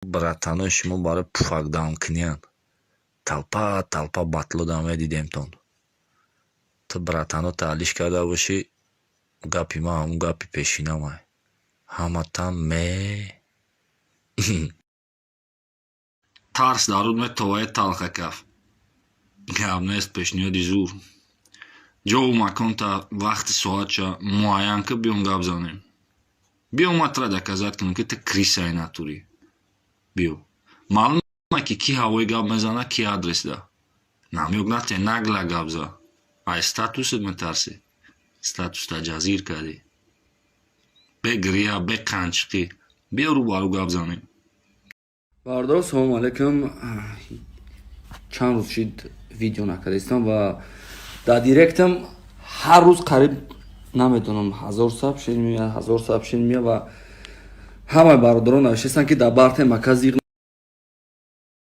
братанои шумо барои пуфакдаункуниян талпа батло дамаи дидемтон. Ту братано таълиш карда бошӣ, гапи ма ҳамун гапи пешинамай. Ҳаматан ме тарс даруд метовае талха каф. Гап нест пешниҳоди зур. ҷову маконта вақти соатша муайян ки биён гап занем. Биё матра доказат кунем ки ту крисаи натурӣ. Биё. Маълума ки ки ҳавои гап мезана, ки адресда. Намёк нате нагла гап за. Ай статусит метарсӣ. Статуста ҷазир кардӣ. Бе гирия, бе қанчиқӣ. Биё рӯбарӯ гап занем. Бародаро, салому алайкум. Чанд рӯз шид видео накардистам ва дар директам ҳар рӯз қариб намедонам 1000 сообщение меяд ва ҳамаи бародарон навишестанд ки дар бартаи мака зиқ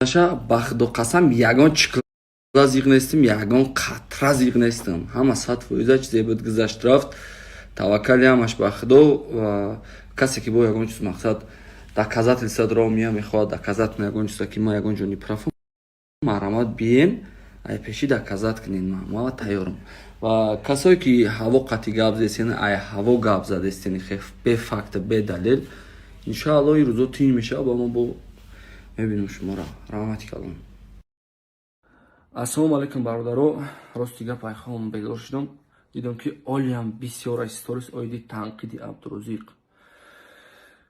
наша. Ба худо қасам ягон чиқла зиқ нестим, ягон қатра зиқ нестам. Ҳама 100% чизе буд гузашт рафт. Таваккали ҳамаш ба худо ва касе ки бо ягон чиз мақсад доказательства дро мия мехоҳад доказат кунад ягон чиза ки ма ягон ҷони прафу марҳамат биен ай пеши доказат кунед. Ма тайёрам. Ва касое ки ҳаво қати гап застен, ай ҳаво гап задастен бе факт бе далел, иншоалло ин рӯзо тин мешавад ва мо бо мебинем шуморо. Раҳмати калон. Ассалому алайкум бародаро. Рости гап айхом бедор шудам. Дидам ки олиям бисёр сторис оиди танқиди Абдурозиқ.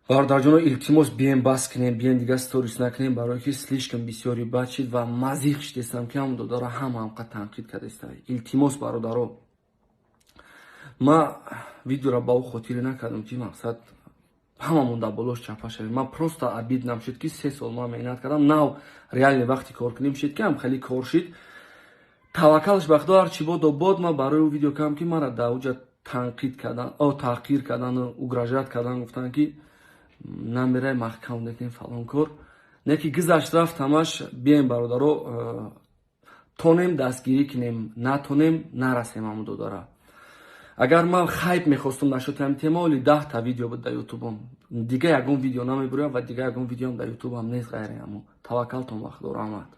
Бародарҷоно, илтимос бием бас кунем, бием дига сторис накунем, барое ки слишком бисёри бад шид ва мазиқ шидестам ки ҳамон додара ҳамқа танқид кардестам. Илтимос бародаро, ма видеоро ба ӯ хотире накардам ки мақсад ҳамамон дар болош чапа шавем. Ма просто обиднам шуд ки 3 сол ма меҳнат кардам, нав реале вақти кор кунем шид ки ҳам хеле кор шид. Таваккалш ба худо ҳарчи боду бод. Ма барои ӯ видео кардам ки мара дар уҷа танқид кардан, таҳқир кардан, угрожат кардан, гуфтан ки намерай маҳкам декнем фалон кор. Неки гузашт рафт ҳамаш. Бием бародаро, тонем дастгирӣ кунем, натонем нарасем ҳамон додара. Агар ман хайп мехостум нашоти ҳамин тема, оли 10 та видео буд дар ютубам. Дига ягон видео намебурям ва дига ягон видеом дар ютубам нест ғайри ҳамон. Таваккалтон ба худо. Раҳмат.